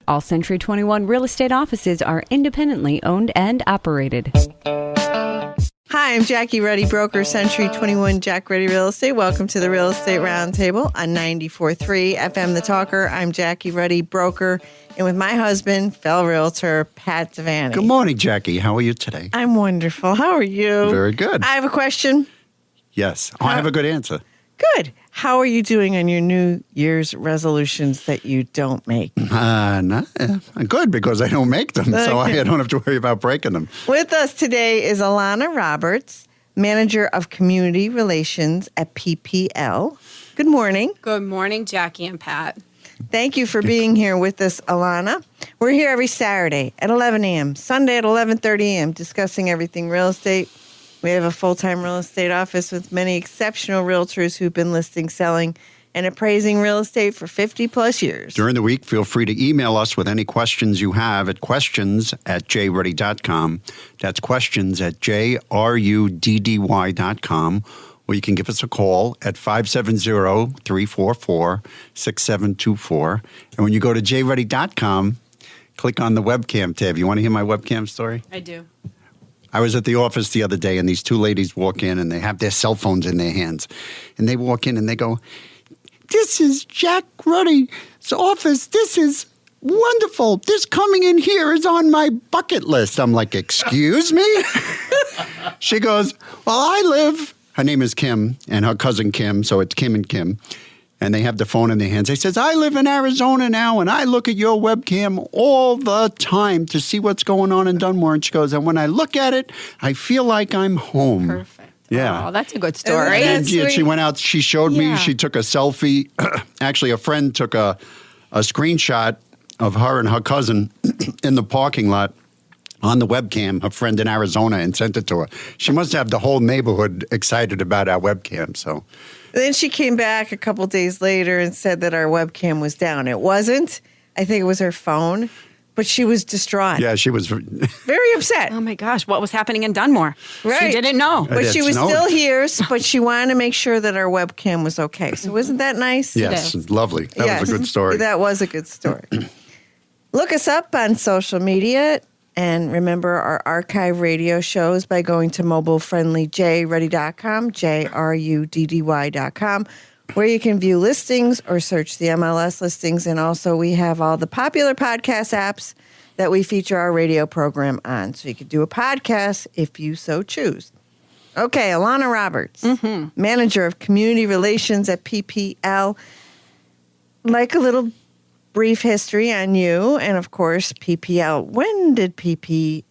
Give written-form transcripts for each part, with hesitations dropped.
All Century 21 real estate offices are independently owned and operated. Hi, I'm Jackie Ruddy, broker, Century 21 Jack Ruddy Real Estate. Welcome to the Real Estate Roundtable on 94.3 FM The Talker. I'm Jackie Ruddy, broker, and with my husband, fellow realtor, Pat Devaney. Good morning, Jackie. How are you today? I'm wonderful. How are you? Very good. I have a question. Yes. I have a good answer. Good. How are you doing on your New Year's resolutions that you don't make? Good, because I don't make them, so I don't have to worry about breaking them. With us today is Alana Roberts, Manager of Community Relations at PPL. Good morning. Good morning, Jackie and Pat. Thank you for being here with us, Alana. We're here every Saturday at 11 a.m., Sunday at 11:30 a.m., discussing everything real estate. We have a full-time real estate office with many exceptional realtors who've been listing, selling, and appraising real estate for 50-plus years. During the week, feel free to email us with any questions you have at questions@jruddy.com. That's questions@jruddy.com. Or you can give us a call at 570-344-6724. And when you go to jruddy.com, click on the webcam tab. You want to hear my webcam story? I do. I was at the office the other day, and these two ladies walk in, and they have their cell phones in their hands. And they walk in, and they go, "This is Jack Ruddy's office. This is wonderful. This coming in here is on my bucket list." I'm like, "Excuse me?" She goes, "Well, I live..." Her name is Kim, and her cousin Kim, so it's Kim and Kim. And they have the phone in their hands. They says, "I live in Arizona now, and I look at your webcam all the time to see what's going on in Dunmore." And she goes, "And when I look at it, I feel like I'm home." Perfect. Yeah. Oh, that's a good story. And she went out, she showed me, she took a selfie. Actually, a friend took a screenshot of her and her cousin in the parking lot on the webcam, her friend in Arizona, and sent it to her. She must have the whole neighborhood excited about our webcam, so... Then she came back a couple days later and said that our webcam was down. It wasn't. I think it was her phone, but she was distraught. Yeah, she was... Very upset. Oh, my gosh. What was happening in Dunmore? Right. She didn't know. But she was still here, but she wanted to make sure that our webcam was okay. So wasn't that nice? Yes, lovely. That was a good story. That was a good story. Look us up on social media. And remember our archive radio shows by going to mobilefriendlyjruddy.com, JRUDDY.com, where you can view listings or search the MLS listings. And also we have all the popular podcast apps that we feature our radio program on. So you could do a podcast if you so choose. Okay, Alana Roberts, Manager of Community Relations at PPL. Like a little brief history on you and, of course, PPL. When did PPL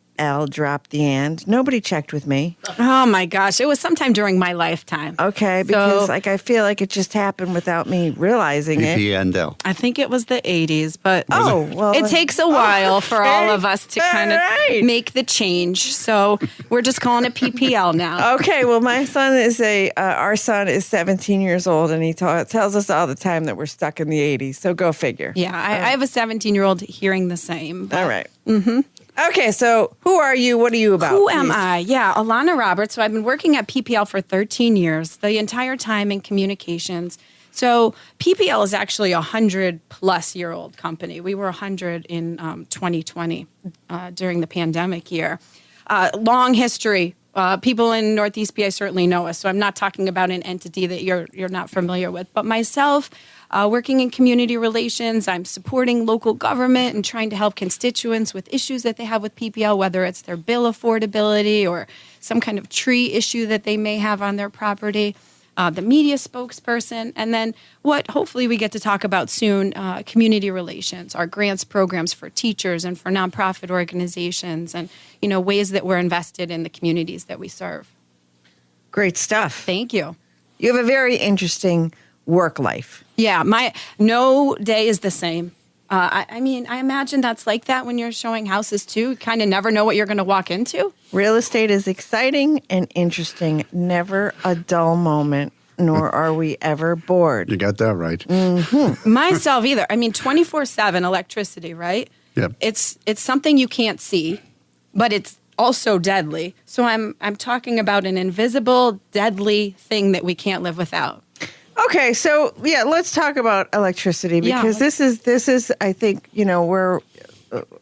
drop the and? Nobody checked with me. Oh, my gosh. It was sometime during my lifetime. Okay, because I feel like it just happened without me realizing it. PPL. I think it was the 80s, but well, it takes a while for all of us to kind of make the change. So we're just calling it PPL now. Okay, well, my son is our son is 17 years old, and he tells us all the time that we're stuck in the 80s. So go figure. Yeah, I have a 17-year-old hearing the same. All right. Mm-hmm. Okay, so who are you? What are you about? Who am I? Yeah, Alana Roberts. So I've been working at PPL for 13 years, the entire time in communications. So PPL is actually a 100-plus-year-old company. We were 100 in 2020 during the pandemic year. Long history. People in Northeast PA certainly know us, so I'm not talking about an entity that you're not familiar with. But myself, working in community relations, I'm supporting local government and trying to help constituents with issues that they have with PPL, whether it's their bill affordability or some kind of tree issue that they may have on their property. The media spokesperson, and then what hopefully we get to talk about soon, community relations, our grants programs for teachers and for nonprofit organizations, and ways that we're invested in the communities that we serve. Great stuff. Thank you. You have a very interesting work life. Yeah, no day is the same. I imagine that's like that when you're showing houses too. You kind of never know what you're going to walk into. Real estate is exciting and interesting. Never a dull moment, nor are we ever bored. You got that right. Mm-hmm. Myself either. 24/7 electricity, right? Yep. It's something you can't see, but it's also deadly. So I'm talking about an invisible, deadly thing that we can't live without. Okay, so let's talk about electricity because this is I think, where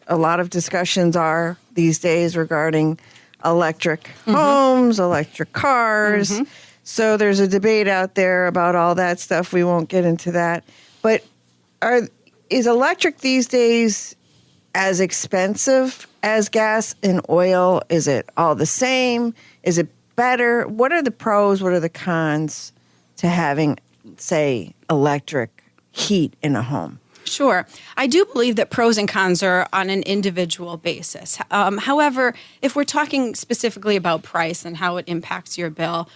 a lot of discussions are these days regarding electric homes, electric cars. So there's a debate out there about all that stuff. We won't get into that. But is electric these days as expensive as gas and oil? Is it all the same? Is it better? What are the pros? What are the cons to having, say, electric heat in a home? Sure. I do believe that pros and cons are on an individual basis. However, if we're talking specifically about price and how it impacts your bill,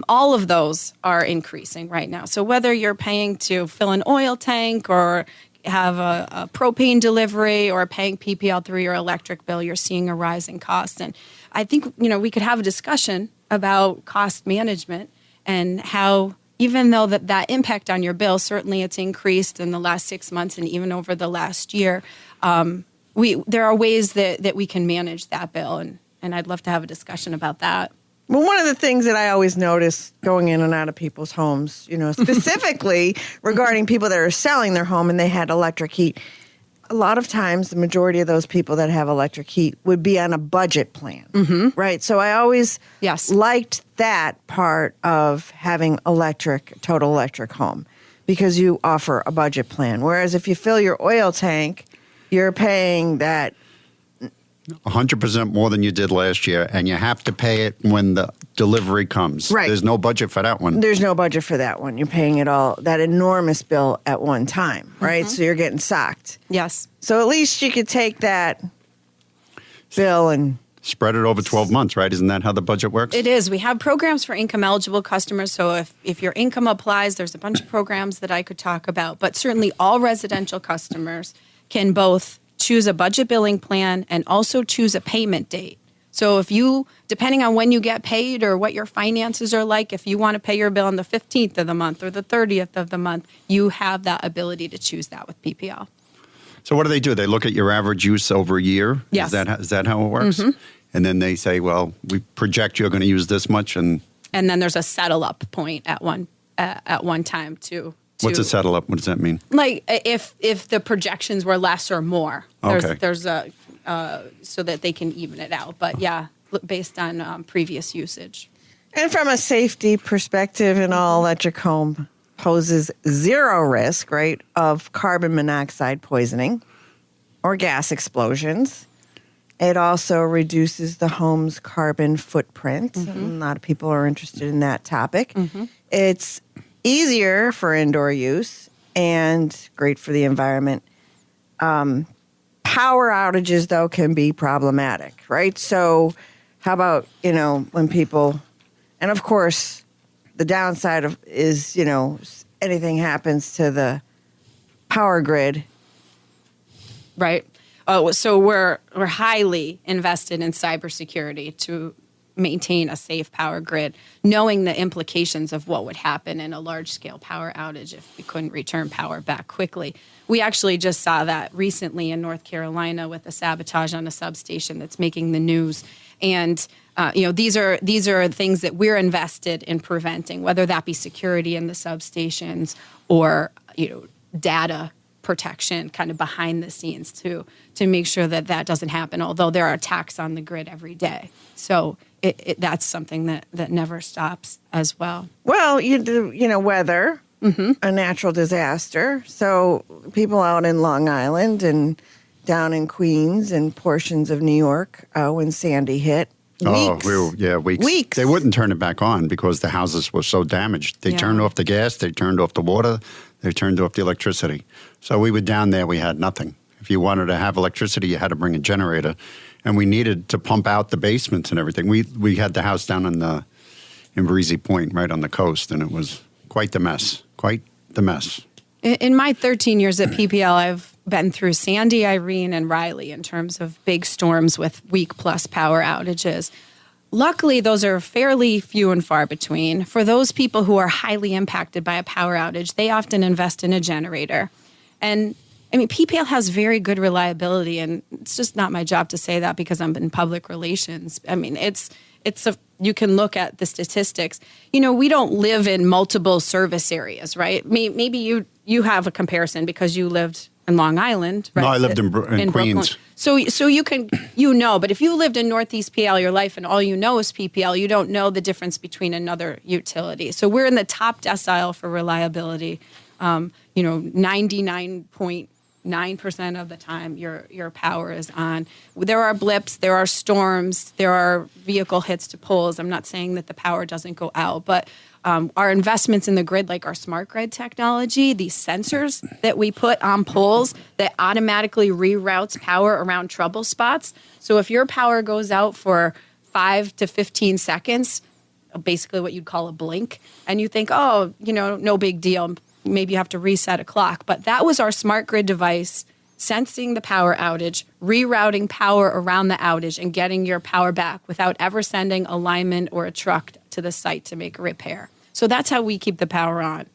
all of those are increasing right now. So whether you're paying to fill an oil tank or have a propane delivery or paying PPL through your electric bill, you're seeing a rise in cost. And I think, we could have a discussion about cost management and how, even though that impact on your bill, certainly it's increased in the last 6 months and even over the last year, there are ways that we can manage that bill. And I'd love to have a discussion about that. Well, one of the things that I always notice going in and out of people's homes, specifically regarding people that are selling their home and they had electric heat, a lot of times the majority of those people that have electric heat would be on a budget plan, right? So I always liked that part of having total electric home, because you offer a budget plan. Whereas if you fill your oil tank, you're paying that 100% more than you did last year, and you have to pay it when the delivery comes. Right. There's no budget for that one. There's no budget for that one. You're paying it all, that enormous bill at one time, right? So you're getting socked. Yes. So at least you could take that bill and spread it over 12 months, right? Isn't that how the budget works? It is. We have programs for income eligible customers. So if your income applies, there's a bunch of programs that I could talk about. But certainly all residential customers can both choose a budget billing plan and also choose a payment date. So if you, depending on when you get paid or what your finances are like, if you want to pay your bill on the 15th of the month or the 30th of the month, you have that ability to choose that with PPL. So what do? They look at your average use over a year? Yes. Is that how it works? And then they say, well, we project you're going to use this much. And then there's a settle up point at one time too. What's a settle up? What does that mean? Like if the projections were less or more, there's a so that they can even it out. But based on previous usage. And from a safety perspective, an all-electric home poses zero risk, right, of carbon monoxide poisoning or gas explosions. It also reduces the home's carbon footprint. A lot of people are interested in that topic. It's easier for indoor use and great for the environment. Power outages, though, can be problematic, right? So how about, when people, and of course, the downside is, anything happens to the power grid. Right. Oh, so we're highly invested in cybersecurity to maintain a safe power grid, knowing the implications of what would happen in a large-scale power outage if we couldn't return power back quickly. We actually just saw that recently in North Carolina with a sabotage on a substation that's making the news. And these are things that we're invested in preventing, whether that be security in the substations or data protection kind of behind the scenes to make sure that doesn't happen, although there are attacks on the grid every day. So that's something that never stops as well. Well, weather, a natural disaster. So people out in Long Island and down in Queens and portions of New York, when Sandy hit, weeks. They wouldn't turn it back on because the houses were so damaged. They turned off the gas, they turned off the water, they turned off the electricity. So we were down there, we had nothing. If you wanted to have electricity, you had to bring a generator. And we needed to pump out the basements and everything. We had the house down in Breezy Point, right on the coast, and it was quite the mess. In my 13 years at PPL, I've been through Sandy, Irene, and Riley in terms of big storms with week-plus power outages. Luckily, those are fairly few and far between. For those people who are highly impacted by a power outage, they often invest in a generator. And I mean, PPL has very good reliability, and it's just not my job to say that because I'm in public relations. I mean, you can look at the statistics. You know, we don't live in multiple service areas, right? Maybe you have a comparison because you lived in Long Island, right? No, I lived in Queens. Brooklyn. So you can, but if you lived in Northeast PL your life and all you know is PPL, you don't know the difference between another utility. So we're in the top decile for reliability. 99.9% of the time your power is on. There are blips, there are storms, there are vehicle hits to poles. I'm not saying that the power doesn't go out, but our investments in the grid, like our smart grid technology, these sensors that we put on poles that automatically reroutes power around trouble spots. So if your power goes out for 5 to 15 seconds, basically what you'd call a blink, and you think, no big deal, maybe you have to reset a clock. But that was our smart grid device sensing the power outage, rerouting power around the outage, and getting your power back without ever sending a lineman or a truck to the site to make a repair. So that's how we keep the power on.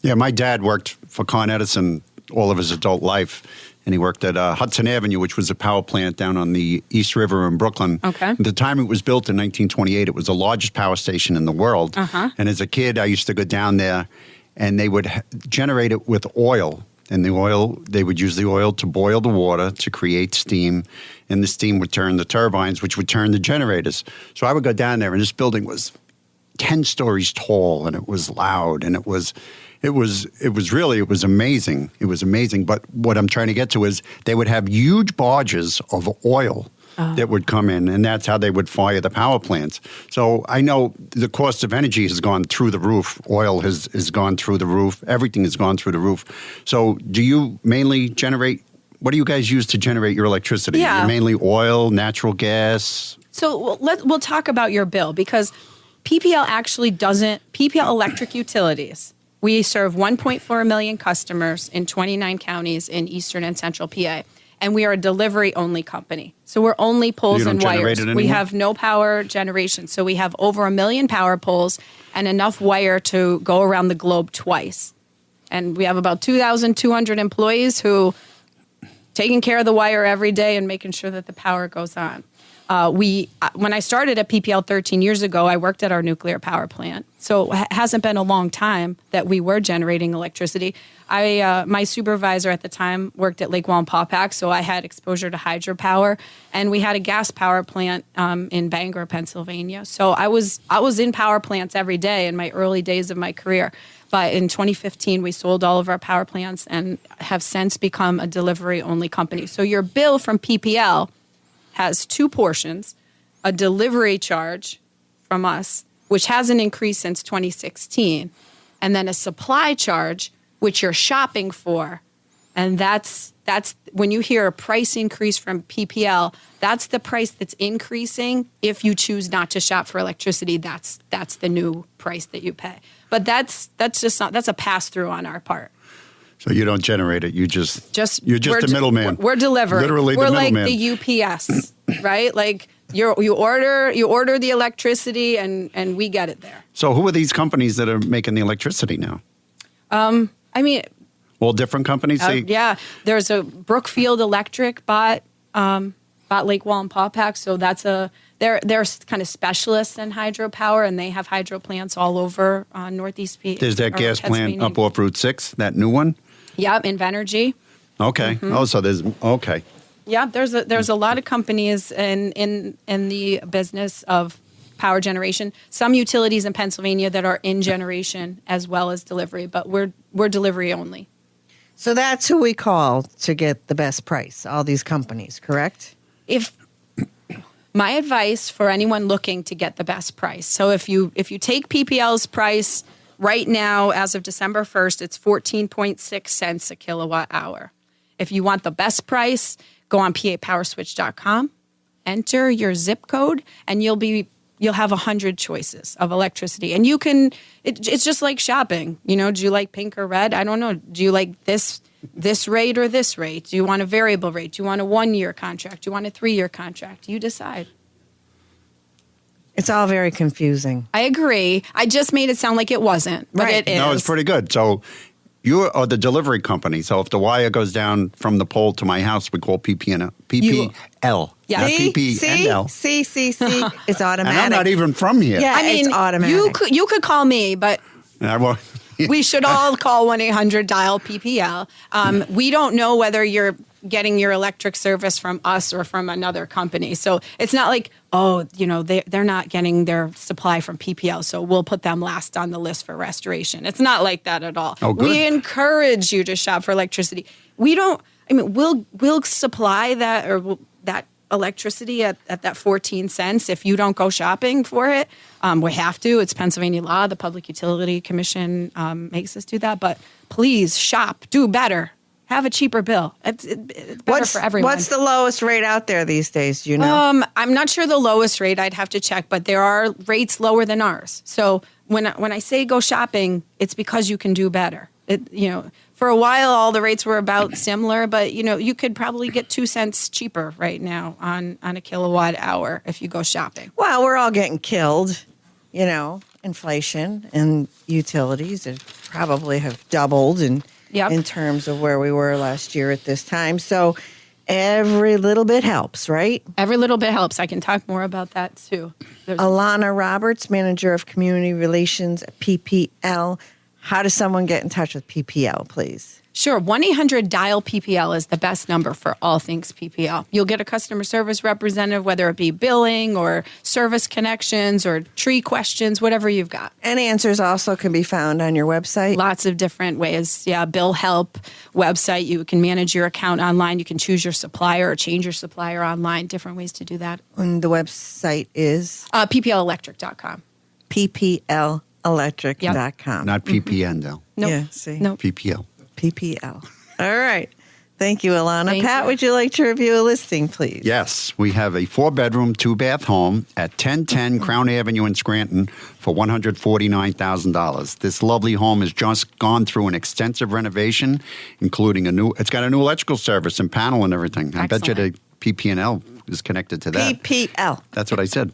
Yeah, my dad worked for Con Edison all of his adult life, and he worked at Hudson Avenue, which was a power plant down on the East River in Brooklyn. Okay. At the time it was built in 1928, it was the largest power station in the world. Uh-huh. And as a kid, I used to go down there, and they would generate it with oil. And they would use the oil to boil the water to create steam, and the steam would turn the turbines, which would turn the generators. So I would go down there, and this building was 10 stories tall, and it was loud, and it was amazing. It was amazing. But what I'm trying to get to is they would have huge barges of oil that would come in, and that's how they would fire the power plants. So I know the cost of energy has gone through the roof. Oil has gone through the roof. Everything has gone through the roof. So do you mainly generate, what do you guys use to generate your electricity? Yeah. Mainly oil, natural gas? So we'll talk about your bill, because PPL actually doesn't, PPL Electric Utilities, we serve 1.4 million customers in 29 counties in eastern and central PA. And we are a delivery-only company. So we're only poles and wires. We have no power generation. So we have over 1 million power poles and enough wire to go around the globe twice. And we have about 2,200 employees who taking care of the wire every day and making sure that the power goes on. When I started at PPL 13 years ago, I worked at our nuclear power plant. So it hasn't been a long time that we were generating electricity. My supervisor at the time worked at Lake Wallenpaupack, so I had exposure to hydropower, and we had a gas power plant in Bangor, Pennsylvania. So I was in power plants every day in my early days of my career. But in 2015, we sold all of our power plants and have since become a delivery-only company. So your bill from PPL has two portions: a delivery charge from us, which hasn't increased since 2016, and then a supply charge, which you're shopping for. And that's when you hear a price increase from PPL, that's the price that's increasing. If you choose not to shop for electricity, that's the new price that you pay. But that's a pass through on our part. So you don't generate it. You're just the middleman. We're delivering. Literally, we're the like middleman. the UPS, right? Like you order the electricity and we get it there. So who are these companies that are making the electricity now? All different companies. Yeah, there's a Brookfield Electric bought Lake Wallenpaupack, so they're kind of specialists in hydropower, and they have hydro plants all over Northeast PA. There's that gas plant up off Route 6, that new one. Yeah, Invenergy. Okay. Mm-hmm. Oh, so okay. Yeah, there's a lot of companies in the business of power generation. Some utilities in Pennsylvania that are in generation as well as delivery, but we're delivery only. So that's who we call to get the best price, all these companies, correct? If my advice for anyone looking to get the best price, so if you take PPL's price right now, as of December 1st, it's 14.6 cents a kilowatt hour. If you want the best price, go on papowerswitch.com, enter your zip code, and you'll have 100 choices of electricity. And it's just like shopping. Do you like pink or red? I don't know. Do you like this rate or this rate? Do you want a variable rate? Do you want a 1-year contract? Do you want a 3-year contract? You decide. It's all very confusing. I agree. I just made it sound like it wasn't, but right. It is. No, it's pretty good. So You are the delivery company. So if the wire goes down from the pole to my house, we call PPL. Yeah. Not See? PPNL. See? It's automatic. And I'm not even from here. Yeah, I mean, it's automatic. you could call me, but we should all call 1-800-DIAL-PPL. We don't know whether you're getting your electric service from us or from another company. So it's not like, they're not getting their supply from PPL, so we'll put them last on the list for restoration. It's not like that at all. Oh, good. We encourage you to shop for electricity. We'll supply that that electricity at that 14 cents if you don't go shopping for it. We have to. It's Pennsylvania law. The Public Utility Commission makes us do that. But please shop. Do better. Have a cheaper bill. It's better for everyone. What's the lowest rate out there these days? Do you know? I'm not sure the lowest rate. I'd have to check. But there are rates lower than ours. So when I say go shopping, it's because you can do better. For a while, all the rates were about similar, but you could probably get 2 cents cheaper right now on a kilowatt hour if you go shopping. Well, we're all getting killed. Inflation and utilities probably have doubled in terms of where we were last year at this time. So every little bit helps, right? Every little bit helps. I can talk more about that too. Alana Roberts, Manager of Community Relations at PPL. How does someone get in touch with PPL, please? Sure. 1-800-DIAL-PPL is the best number for all things PPL. You'll get a customer service representative, whether it be billing or service connections or tree questions, whatever you've got. And answers also can be found on your website. Lots of different ways. Yeah, bill help website. You can manage your account online. You can choose your supplier or change your supplier online. Different ways to do that. And the website is? PPLelectric.com. PPLelectric.com. Not PPN, though. Nope. Yeah, see? Nope. PPL. PPL. All right. Thank you, Alana. Thank Pat, you. would you like to review a listing, please? Yes, we have a 4-bedroom, 2-bath home at 1010 Crown Avenue in Scranton for $149,000. This lovely home has just gone through an extensive renovation, including it's got a new electrical service and panel and everything. I bet you the PPL is connected to that. PPL. That's what I said.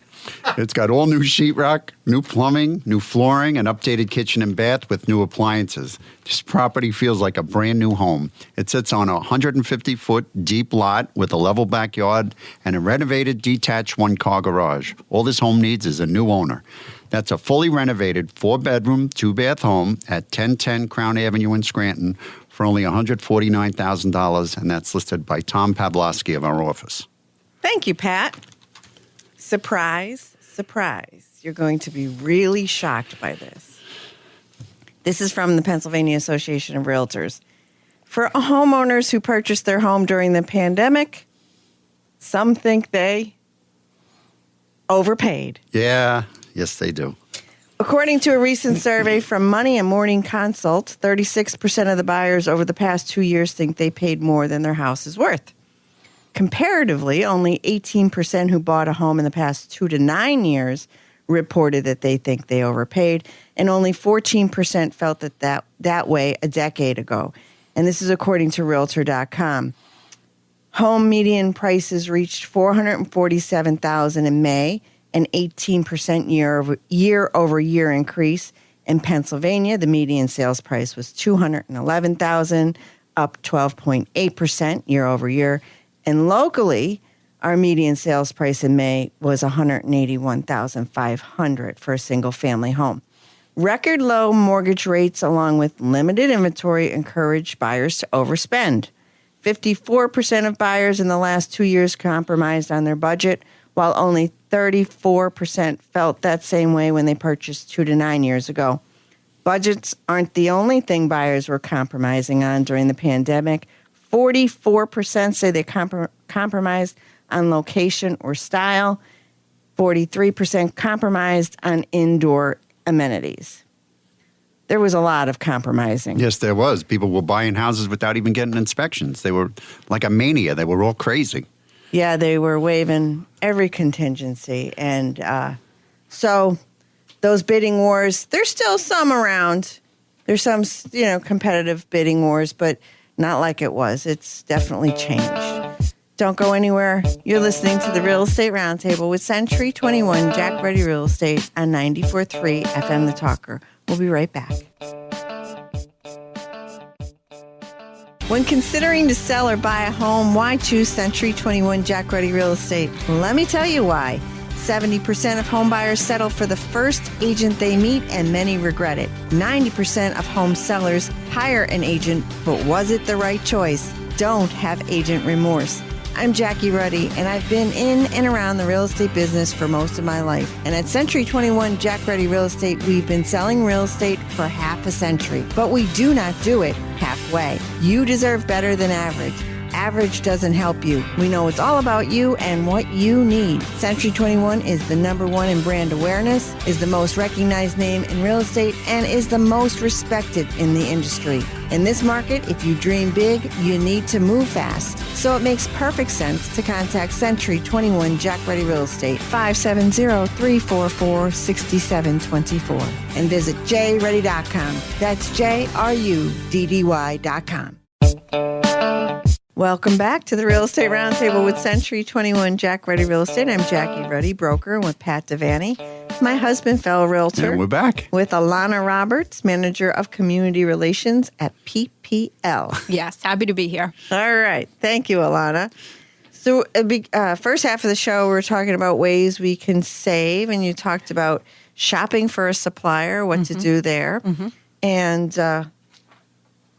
It's got all new sheetrock, new plumbing, new flooring, an updated kitchen and bath with new appliances. This property feels like a brand new home. It sits on a 150-foot deep lot with a level backyard and a renovated detached 1-car garage. All this home needs is a new owner. That's a fully renovated 4-bedroom, 2-bath home at 1010 Crown Avenue in Scranton for only $149,000, and that's listed by Tom Pavlowski of our office. Thank you, Pat. Surprise, surprise. You're going to be really shocked by this. This is from the Pennsylvania Association of Realtors. For homeowners who purchased their home during the pandemic, some think they overpaid. Yeah, yes, they do. According to a recent survey from Money and Morning Consult, 36% of the buyers over the past 2 years think they paid more than their house is worth. Comparatively, only 18% who bought a home in the past 2 to 9 years reported that they think they overpaid, and only 14% felt that way a decade ago. And this is according to Realtor.com. Home median prices reached $447,000 in May, an 18% year-over-year increase. In Pennsylvania, the median sales price was $211,000, up 12.8% year-over-year. And locally, our median sales price in May was $181,500 for a single-family home. Record low mortgage rates along with limited inventory encourage buyers to overspend. 54% of buyers in the last 2 years compromised on their budget, while only 34% felt that same way when they purchased 2 to 9 years ago. Budgets aren't the only thing buyers were compromising on during the pandemic. 44% say they compromised on location or style. 43% compromised on indoor amenities. There was a lot of compromising. Yes, there was. People were buying houses without even getting inspections. They were like a mania. They were all crazy. Yeah, they were waiving every contingency. And so those bidding wars, there's still some around. There's some, competitive bidding wars, but not like it was. It's definitely changed. Don't go anywhere. You're listening to the Real Estate Roundtable with Century 21 Jack Ruddy Real Estate on 94.3 FM The Talker. We'll be right back. When considering to sell or buy a home, why choose Century 21 Jack Ruddy Real Estate? Let me tell you why. 70% of home buyers settle for the first agent they meet, and many regret it. 90% of home sellers hire an agent, but was it the right choice? Don't have agent remorse. I'm Jackie Ruddy, and I've been in and around the real estate business for most of my life. And at Century 21 Jack Ruddy Real Estate, we've been selling real estate for half a century. But we do not do it halfway. You deserve better than average. Average doesn't help you. We know it's all about you and what you need. Century 21 is the #1 in brand awareness, is the most recognized name in real estate, and is the most respected in the industry. In this market, if you dream big, you need to move fast. So it makes perfect sense to contact Century 21 Jack Ruddy Real Estate, 570-344-6724, and visit jruddy.com. That's JRUDDY.com. Welcome back to the Real Estate Roundtable with Century 21 Jack Ruddy Real Estate. I'm Jackie Ruddy, broker, and with Pat Devaney, my husband, fellow realtor. And we're back. With Alana Roberts, Manager of Community Relations at PPL. Yes, happy to be here. All right. Thank you, Alana. So first half of the show, we're talking about ways we can save, and you talked about shopping for a supplier, what to do there. And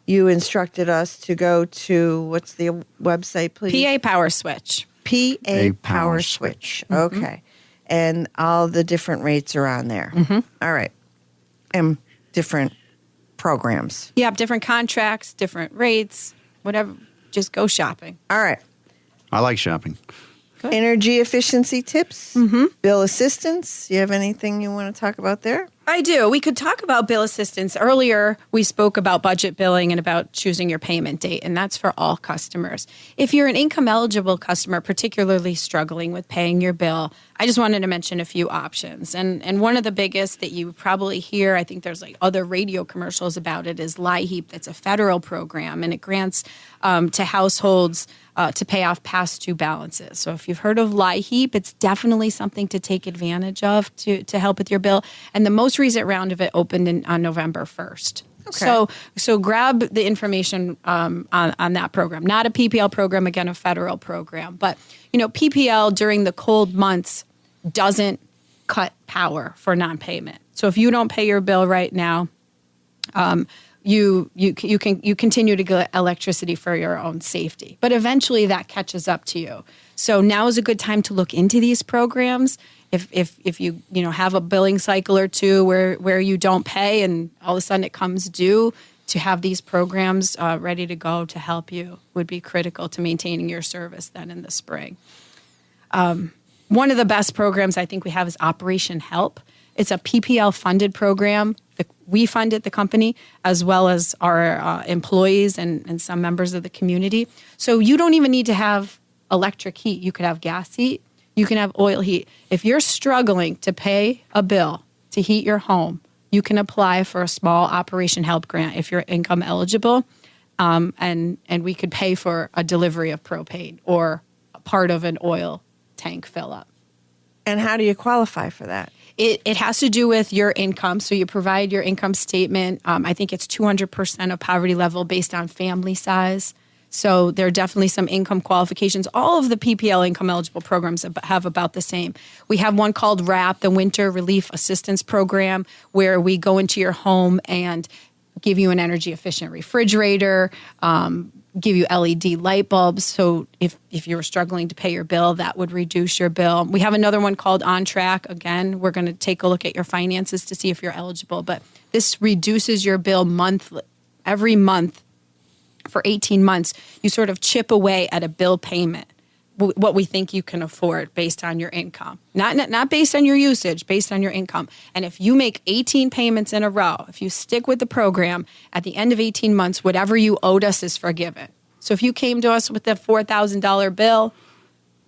you instructed us to go to, what's the website, please? PA Power Switch. PA Power Switch. Okay. And all the different rates are on there. All right. And different programs. Yep, different contracts, different rates, whatever. Just go shopping. All right. I like shopping. Good. Energy efficiency tips, bill assistance. You have anything you want to talk about there? I do. We could talk about bill assistance. Earlier, we spoke about budget billing and about choosing your payment date, and that's for all customers. If you're an income-eligible customer, particularly struggling with paying your bill, I just wanted to mention a few options. And one of the biggest that you probably hear, I think there's like other radio commercials about it, is LIHEAP. That's a federal program, and it grants to households to pay off past due balances. So if you've heard of LIHEAP, it's definitely something to take advantage of to help with your bill. And the most recent round of it opened on November 1st. Okay. So grab the information on that program. Not a PPL program, again, a federal program. But, PPL during the cold months doesn't cut power for non-payment. So if you don't pay your bill right now, you continue to get electricity for your own safety. But eventually that catches up to you. So now is a good time to look into these programs. If you have a billing cycle or two where you don't pay and all of a sudden it comes due, to have these programs ready to go to help you would be critical to maintaining your service then in the spring. One of the best programs I think we have is Operation Help. It's a PPL funded program. We fund it, the company, as well as our employees and some members of the community. So you don't even need to have electric heat. You could have gas heat. You can have oil heat. If you're struggling to pay a bill to heat your home, you can apply for a small Operation Help grant if you're income eligible, and we could pay for a delivery of propane or a part of an oil tank fill up. And how do you qualify for that? It has to do with your income. So you provide your income statement. I think it's 200% of poverty level based on family size. So there are definitely some income qualifications. All of the PPL income eligible programs have about the same. We have one called RAP, the Winter Relief Assistance Program, where we go into your home and give you an energy efficient refrigerator, give you LED light bulbs. So if you were struggling to pay your bill, that would reduce your bill. We have another one called OnTrack. Again, we're going to take a look at your finances to see if you're eligible. But this reduces your bill monthly, every month for 18 months. You sort of chip away at a bill payment, what we think you can afford based on your income. Not based on your usage, based on your income. And if you make 18 payments in a row, if you stick with the program, at the end of 18 months, whatever you owed us is forgiven. So if you came to us with a $4,000 bill,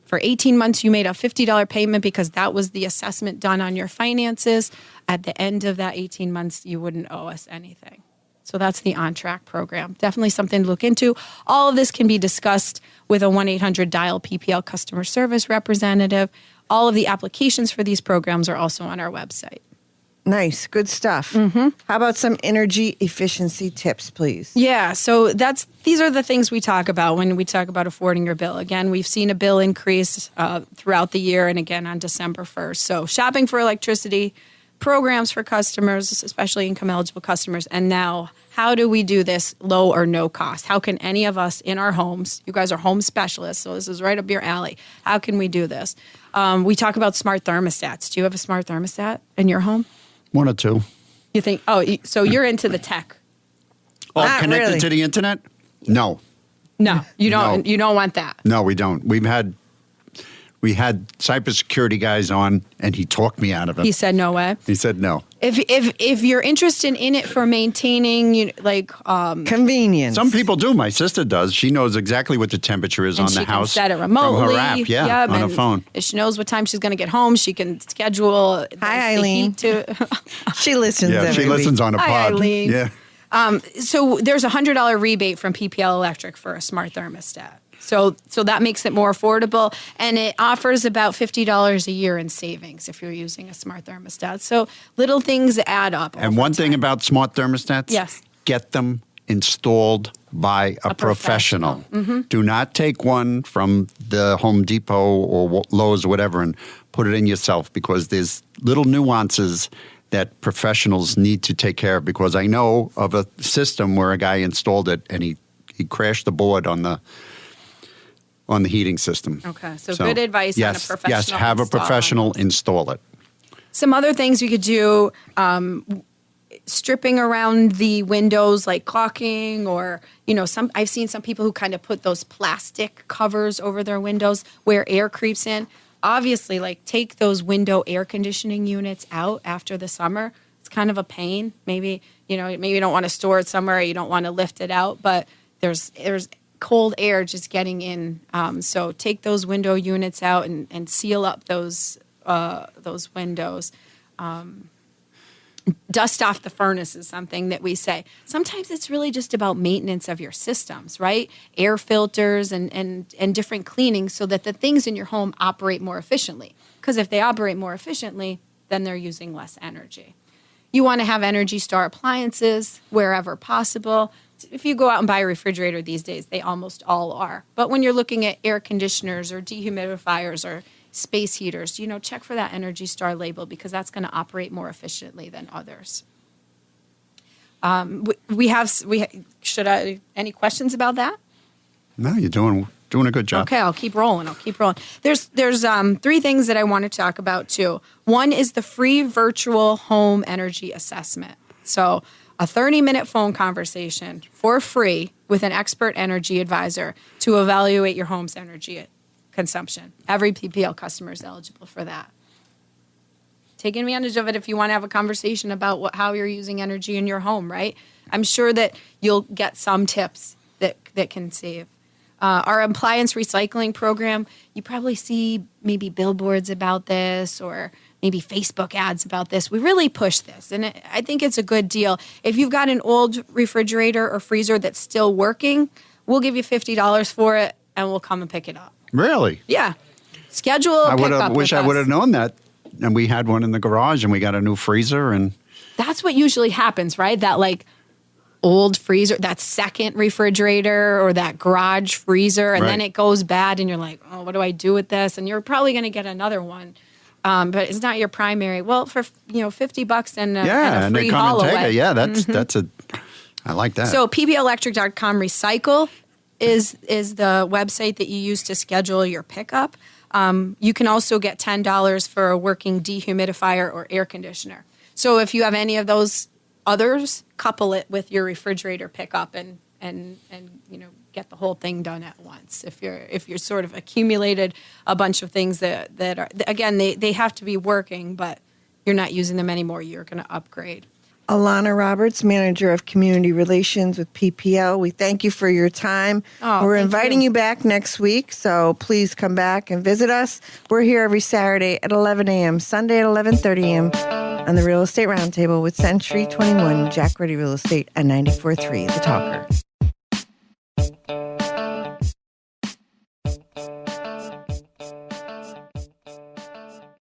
for 18 months you made a $50 payment because that was the assessment done on your finances. At the end of that 18 months, you wouldn't owe us anything. So that's the OnTrack program. Definitely something to look into. All of this can be discussed with a 1-800-DIAL PPL customer service representative. All of the applications for these programs are also on our website. Nice. Good stuff. How about some energy efficiency tips, please? Yeah, so these are the things we talk about when we talk about affording your bill. Again, we've seen a bill increase throughout the year and again on December 1st. So shopping for electricity, programs for customers, especially income eligible customers, and now how do we do this low or no cost? How can any of us in our homes, you guys are home specialists, so this is right up your alley. How can we do this? We talk about smart thermostats. Do you have a smart thermostat in your home? One or two. You think, so you're into the tech. Oh, Not connected really. to the internet? No. No, you don't. No. You don't want that. No, we don't. We had cybersecurity guys on, and he talked me out of it. He said no way. He said no. If you're interested in it for maintaining, Convenience. Some people do. My sister does. She knows exactly what the temperature is and on she the can house set it remotely. from her app. Yeah, on her and phone. If she knows what time she's going to get home, she can schedule. Hi, the Eileen. heat to. She listens Yeah, every she listens week. on a Hi, pod. Eileen. Yeah. So there's a $100 rebate from PPL Electric for a smart thermostat. So that makes it more affordable, and it offers about $50 a year in savings if you're using a smart thermostat. So little things add up. And one thing about smart thermostats, Yes. get them installed by a professional. Do not take one from the Home Depot or Lowe's or whatever and put it in yourself, because there's little nuances that professionals need to take care of. Because I know of a system where a guy installed it and he crashed the board on the heating system. Okay, so good advice on a professional Yes, have a install. professional install it. Some other things you could do, stripping around the windows, like caulking, or I've seen some people who kind of put those plastic covers over their windows where air creeps in. Obviously, take those window air conditioning units out after the summer. It's kind of a pain. Maybe you don't want to store it somewhere. You don't want to lift it out, but there's cold air just getting in. So take those window units out and seal up those windows. Dust off the furnace is something that we say. Sometimes it's really just about maintenance of your systems, right? Air filters and different cleaning so that the things in your home operate more efficiently. Because if they operate more efficiently, then they're using less energy. You want to have Energy Star appliances wherever possible. If you go out and buy a refrigerator these days, they almost all are. But when you're looking at air conditioners or dehumidifiers or space heaters, check for that Energy Star label, because that's going to operate more efficiently than others. Any questions about that? No, you're doing a good job. Okay, I'll keep rolling. There's 3 things that I want to talk about too. One is the free virtual home energy assessment. So a 30-minute phone conversation for free with an expert energy advisor to evaluate your home's energy consumption. Every PPL customer is eligible for that. Take advantage of it if you want to have a conversation about how you're using energy in your home, right? I'm sure that you'll get some tips that can save. Our appliance recycling program, you probably see maybe billboards about this or maybe Facebook ads about this. We really push this, and I think it's a good deal. If you've got an old refrigerator or freezer that's still working, we'll give you $50 for it, and we'll come and pick it up. Really? Yeah. Schedule a pickup with wish I us. would have known that. And we had one in the garage, and we got a new freezer, and That's what usually happens, right? That old freezer, that second refrigerator or that garage freezer, and then Right. it goes bad, and you're like, oh, what do I do with this? And you're probably going to get another one. But it's not your primary. Well, for $50 and a and free they come haul and take away. it. Yeah, that's I like that. So pplelectric.com recycle is the website that you use to schedule your pickup. You can also get $10 for a working dehumidifier or air conditioner. So if you have any of those others, couple it with your refrigerator pickup and get the whole thing done at once. If you're sort of accumulated a bunch of things that are, again, they have to be working, but you're not using them anymore, you're going to upgrade. Alana Roberts, Manager of Community Relations with PPL. We thank you for your time. We're inviting you back next week, so please come back and visit us. We're here every Saturday at 11 a.m., Sunday at 11:30 a.m. on the Real Estate Roundtable with Century 21, Jack Ruddy Real Estate, and 94.3 The Talker.